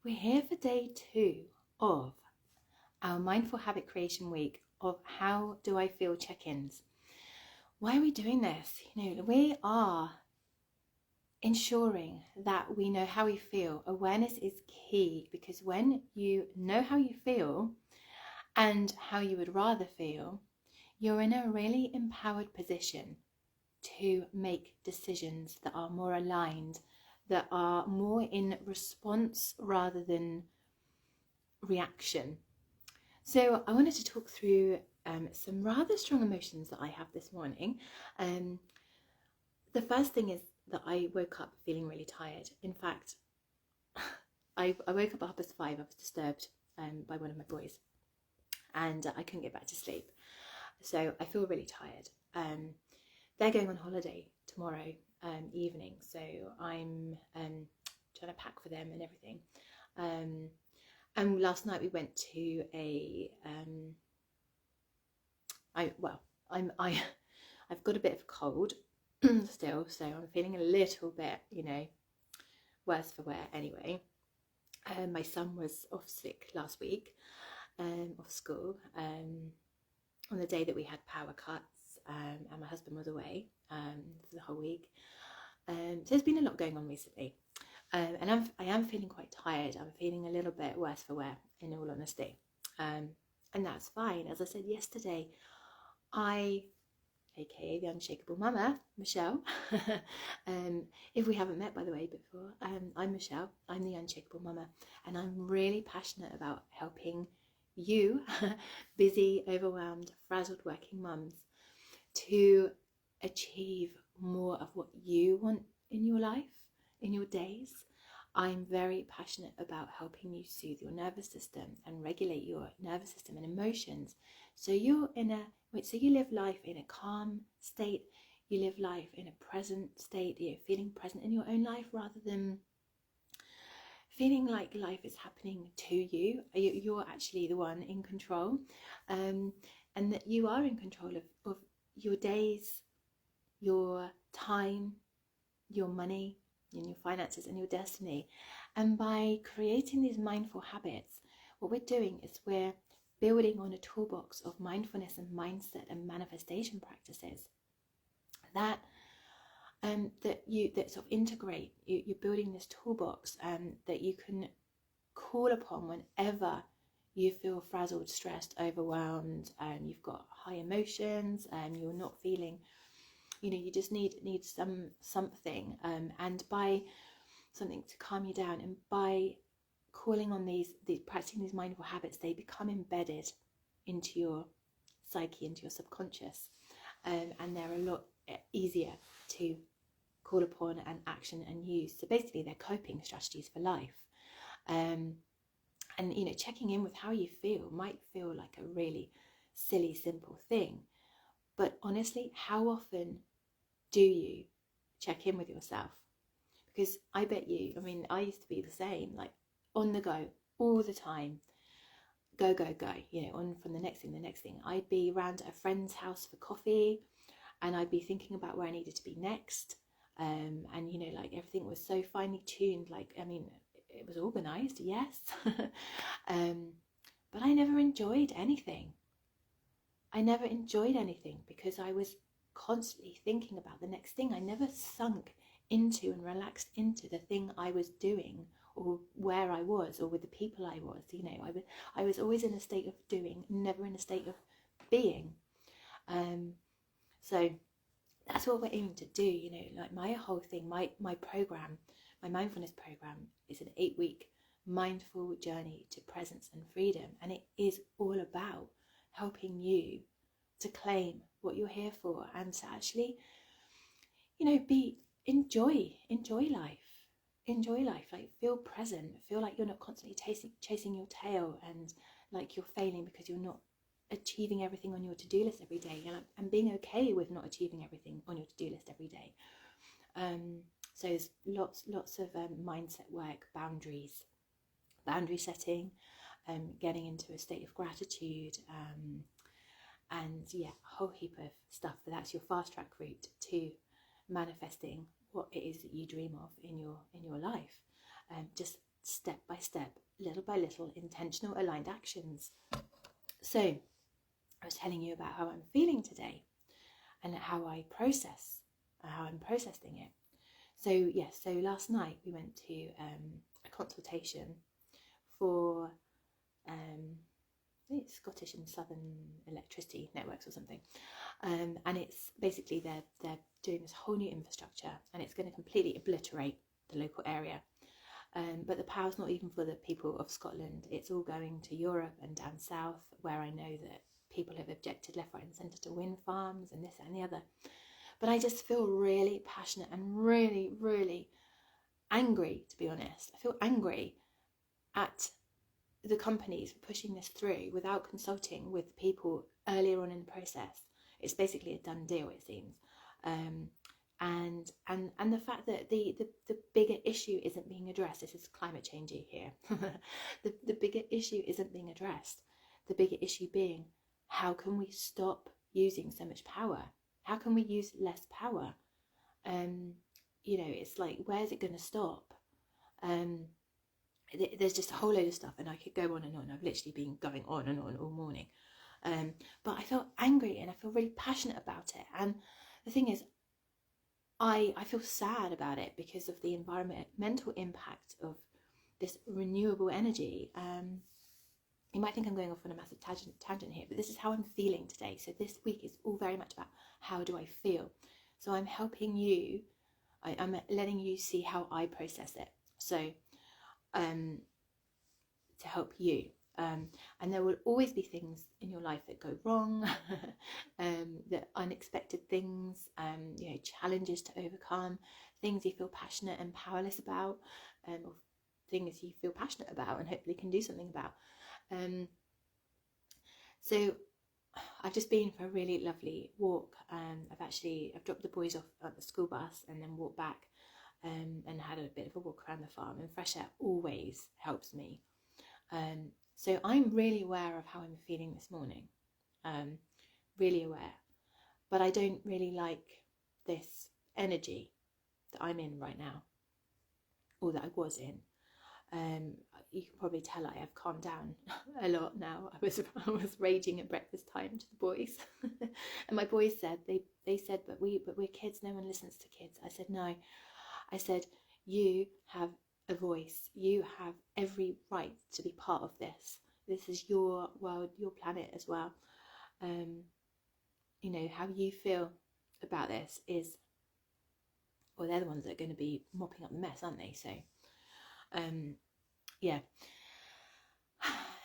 We're here for day 2 of our Mindful Habit Creation Week of How Do I Feel Check-ins. Why are we doing this? We are ensuring that we know how we feel. Awareness is key, because when you know how you feel and how you would rather feel, you're in a really empowered position to make decisions that are more aligned, that are more in response rather than reaction. So I wanted to talk through some rather strong emotions that I have this morning. The first thing is that I woke up feeling really tired. In fact, I woke up at 5:30. I was disturbed by one of my boys, and I couldn't get back to sleep. So I feel really tired. They're going on holiday tomorrow evening, so I'm trying to pack for them and everything. And last night we went to I've got a bit of a cold still, so I'm feeling a little bit, worse for wear anyway. My son was off sick last week, off school, on the day that we had power cuts, and my husband was away for the whole week. So there's been a lot going on recently. And I am feeling quite tired. I'm feeling a little bit worse for wear, in all honesty. And that's fine. As I said yesterday, aka the Unshakable Mama, Michelle, if we haven't met, by the way, before, I'm Michelle. I'm the Unshakable Mama, and I'm really passionate about helping you, busy, overwhelmed, frazzled working mums, to achieve more of what you want in your life, in your days. I'm very passionate about helping you soothe your nervous system and regulate your nervous system and emotions, so you live life in a calm state. You live life in a present state. You're feeling present in your own life rather than feeling like life is happening to you. You're actually the one in control, and that you are in control of your days, your time, your money, and your finances, and your destiny. And by creating these mindful habits, what we're doing is we're building on a toolbox of mindfulness and mindset and manifestation practices that sort of integrate. You're building this toolbox that you can call upon whenever you feel frazzled, stressed, overwhelmed, and you've got high emotions, and you're not feeling, you just need something, and by something to calm you down, and by calling on these practicing these mindful habits, they become embedded into your psyche, into your subconscious, and they're a lot easier to call upon and action and use. So basically, they're coping strategies for life. And checking in with how you feel might feel like a really silly, simple thing, but honestly, how often do you check in with yourself? Because I bet you, I used to be the same, like on the go all the time, go, on from the next thing. I'd be around at a friend's house for coffee, and I'd be thinking about where I needed to be next, and everything was so finely tuned, it was organized, yes. But I never enjoyed anything. Because I was constantly thinking about the next thing. I never sunk into and relaxed into the thing I was doing, or where I was, or with the people I was. I was always in a state of doing, never in a state of being. So that's what we're aiming to do. My whole thing, my program, my mindfulness program, is an 8-week mindful journey to presence and freedom, and it is all about helping you to claim what you're here for, and to actually, enjoy life, like feel present, feel like you're not constantly chasing your tail, and like you're failing because you're not achieving everything on your to-do list every day, and being okay with not achieving everything on your to-do list every day. So there's lots of mindset work, boundary setting, getting into a state of gratitude, and a whole heap of stuff. But that's your fast track route to manifesting what it is that you dream of in your life. Just step by step, little by little, intentional, aligned actions. So I was telling you about how I'm feeling today and how I'm processing it. So yes, so last night we went to a consultation for I think it's Scottish and Southern Electricity Networks or something, and it's basically they're doing this whole new infrastructure, and it's going to completely obliterate the local area. But the power's not even for the people of Scotland. It's all going to Europe and down south, where I know that people have objected left, right and centre to wind farms and this and the other. But I just feel really passionate and really, really angry, to be honest. I feel angry at the companies for pushing this through without consulting with people earlier on in the process. It's basically a done deal, it seems. And the fact that the bigger issue isn't being addressed. This is climate changey here. the bigger issue isn't being addressed. The bigger issue being, how can we stop using so much power? How can we use less power? It's like, where's it going to stop? There's just a whole load of stuff, and I could go on and on. I've literally been going on and on all morning. But I felt angry and I feel really passionate about it. And the thing is, I feel sad about it because of the environmental impact of this renewable energy. You might think I'm going off on a massive tangent here, but this is how I'm feeling today. So this week is all very much about how do I feel. So I'm helping you, I'm letting you see how I process it. So to help you. And there will always be things in your life that go wrong, that unexpected things, challenges to overcome, things you feel passionate and powerless about, or things you feel passionate about and hopefully can do something about. So I've just been for a really lovely walk. I've dropped the boys off at the school bus and then walked back and had a bit of a walk around the farm, and fresh air always helps me. So I'm really aware of how I'm feeling this morning, really aware, but I don't really like this energy that I'm in right now, or that I was in. You can probably tell I have calmed down a lot now. I was raging at breakfast time to the boys, and my boys said they said, but we're kids. No one listens to kids. I said no. I said, you have a voice. You have every right to be part of this. This is your world, your planet as well. How you feel about this is, well, they're the ones that are going to be mopping up the mess, aren't they? So, yeah.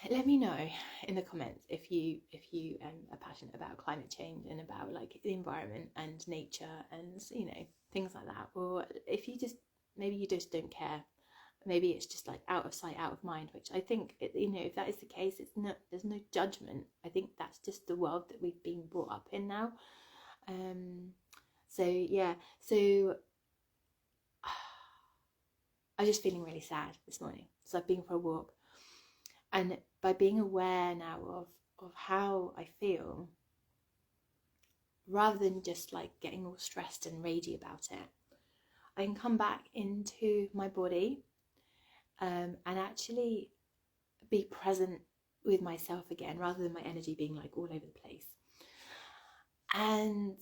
Let me know in the comments if you are passionate about climate change and about like the environment and nature and things like that, or if maybe you just don't care. Maybe it's just like out of sight, out of mind, which I think if that is the case, there's no judgment. I think that's just the world that we've been brought up in now. So I was just feeling really sad this morning. So I've been for a walk, and by being aware now of how I feel, rather than just like getting all stressed and ragey about it, I can come back into my body and actually be present with myself again, rather than my energy being like all over the place. And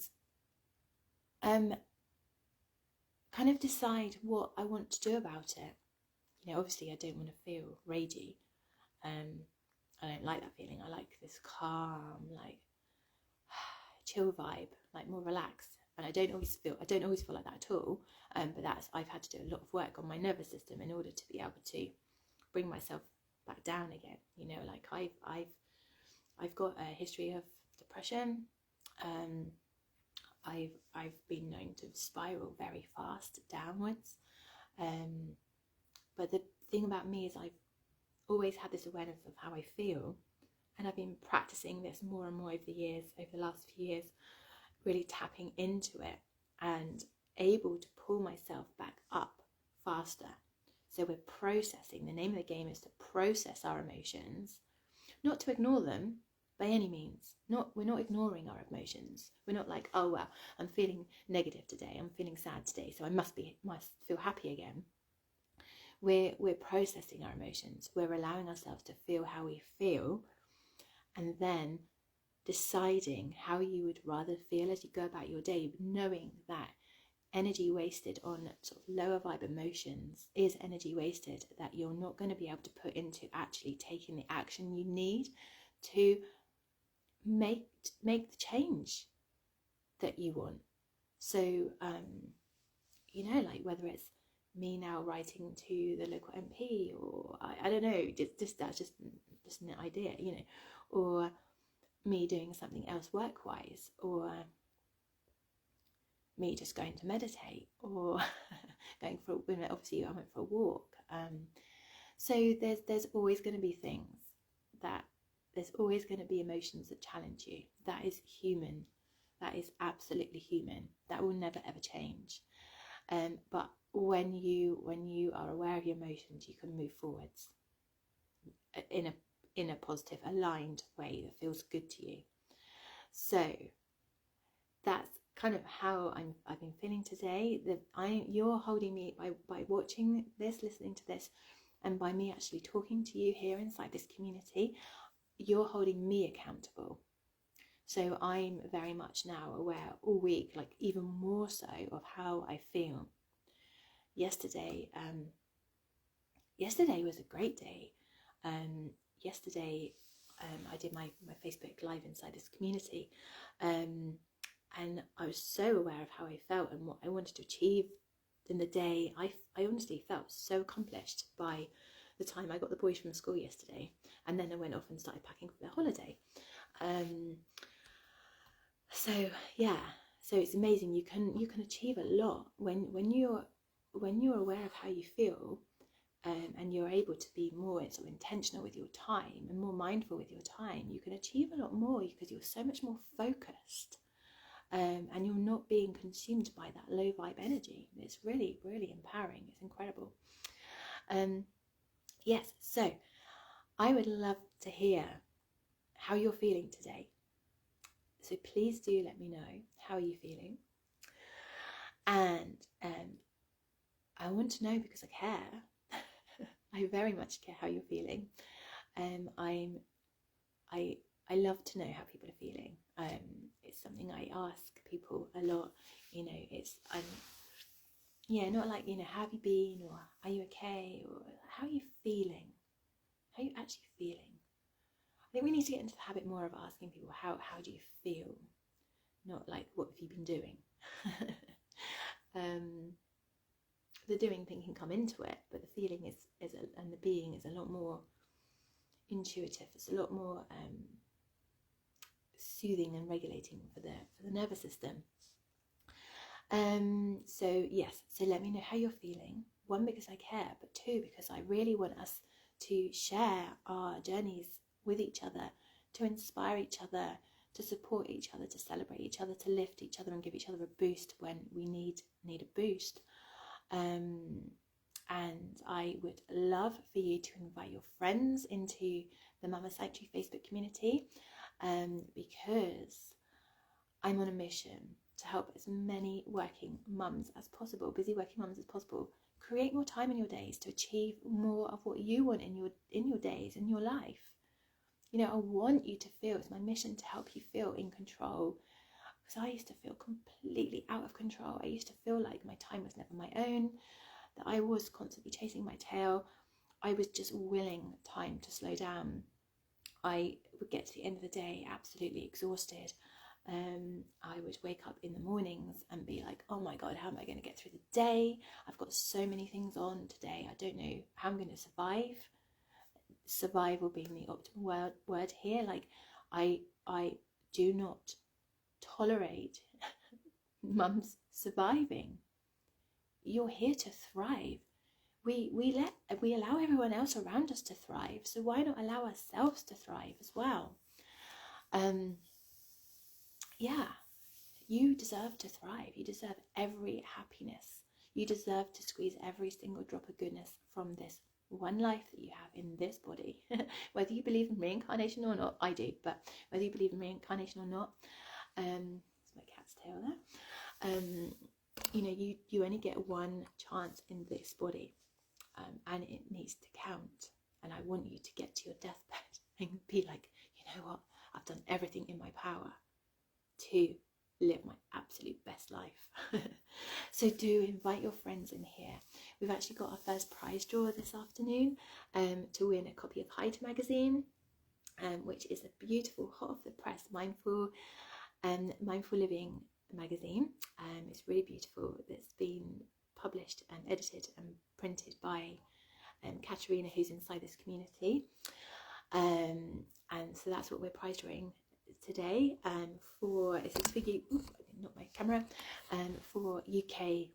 kind of decide what I want to do about it. Obviously I don't want to feel ragey. I don't like that feeling. I like this calm, like chill vibe, like more relaxed. And I don't always feel like that at all. But I've had to do a lot of work on my nervous system in order to be able to bring myself back down again. Like I've got a history of depression. I've been known to spiral very fast downwards. But the thing about me is I've always had this awareness of how I feel, and I've been practicing this more and more over the last few years, really tapping into it and able to pull myself back up faster. So we're processing. The name of the game is to process our emotions, not to ignore them by any means. We're not ignoring our emotions. We're not like, oh well, I'm feeling negative today, I'm feeling sad today, so I must feel happy again. we're processing our emotions. We're allowing ourselves to feel how we feel, and then deciding how you would rather feel as you go about your day, knowing that energy wasted on sort of lower vibe emotions is energy wasted that you're not going to be able to put into actually taking the action you need to make the change that you want. So you know, like whether it's me now writing to the local MP, or I don't know, that's just an idea, you know, or me doing something else work-wise, or me just going to meditate, or going for, obviously I went for a walk. So there's always going to be things that, there's always going to be emotions that challenge you. That is human. That is absolutely human. That will never ever change. But when you are aware of your emotions, you can move forwards in a positive, aligned way that feels good to you. So that's kind of how I've been feeling today. That you're holding me by watching this, listening to this, and by me actually talking to you here inside this community, you're holding me accountable. So I'm very much now aware all week, like even more so, of how I feel. Yesterday was a great day. Yesterday I did my Facebook Live inside this community, and I was so aware of how I felt and what I wanted to achieve in the day. I honestly felt so accomplished by the time I got the boys from school yesterday, and then I went off and started packing for their holiday. So yeah, so it's amazing. You can achieve a lot when you're aware of how you feel, and you're able to be more sort of intentional with your time and more mindful with your time. You can achieve a lot more because you're so much more focused, and you're not being consumed by that low vibe energy. It's really, really empowering. It's incredible. Yes, so I would love to hear how you're feeling today. So please do let me know how you're feeling. And I want to know because I care. I very much care how you're feeling. I love to know how people are feeling. It's something I ask people a lot. You know, it's not like, you know, how have you been, or are you okay, or how are you feeling? How are you actually feeling? I think we need to get into the habit more of asking people how do you feel, not like what have you been doing. The doing thing can come into it, but the feeling and the being is a lot more intuitive. It's a lot more soothing and regulating for the nervous system. So yes, so let me know how you're feeling. One, because I care, but two, because I really want us to share our journeys with each other, to inspire each other, to support each other, to celebrate each other, to lift each other and give each other a boost when we need a boost. And I would love for you to invite your friends into the Mama Sanctuary Facebook community, because I'm on a mission to help as many working mums as possible, busy working mums as possible, create more time in your days to achieve more of what you want in your days, in your life. You know, I want you to feel, it's my mission to help you feel in control, because I used to feel completely out of control. I used to feel like my time was never my own, that I was constantly chasing my tail. I was just willing time to slow down. I would get to the end of the day absolutely exhausted. I would wake up in the mornings and be like, oh my God, how am I going to get through the day? I've got so many things on today. I don't know how I'm going to survive. Survival being the optimal word here. Like I do not tolerate mums surviving. You're here to thrive. We allow everyone else around us to thrive, so why not allow ourselves to thrive as well? Yeah, you deserve to thrive. You deserve every happiness. You deserve to squeeze every single drop of goodness from this one life that you have in this body. Whether you believe in reincarnation or not, I do, but whether you believe in reincarnation or not, it's my cat's tail there. You know, you only get one chance in this body. and it needs to count. And I want you to get to your deathbed and be like, you know what, I've done everything in my power to live my absolute best life. So do invite your friends in here. We've actually got our first prize draw this afternoon to win a copy of Height magazine, which is a beautiful, hot off the press, mindful living magazine. It's really beautiful. It's been published and edited and printed by Katerina, who's inside this community, and so that's what we're prize drawing today, for it's for you. Not my camera. For UK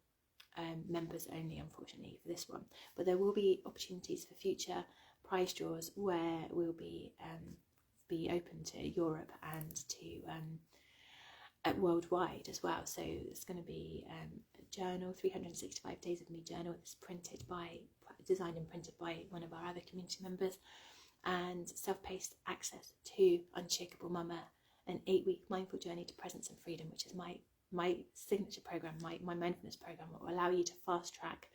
members only, unfortunately, for this one. But there will be opportunities for future prize draws where we'll be open to Europe and to worldwide as well. So it's going to be a journal, 365 days of me journal, that's designed and printed by one of our other community members, and self-paced access to Unshakable Mama, an 8-week mindful journey to presence and freedom, which is my signature program, my mindfulness program, that will allow you to fast track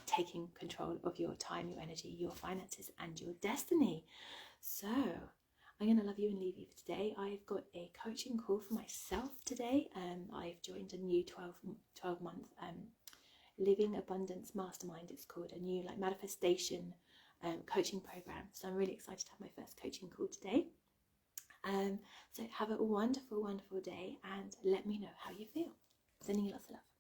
taking control of your time, your energy, your finances, and your destiny. So I'm going to love you and leave you for today. I've got a coaching call for myself today. I've joined a new 12-month Living Abundance Mastermind. It's called a new manifestation coaching program. So I'm really excited to have my first coaching call today. So have a wonderful, wonderful day, and let me know how you feel. Sending you lots of love.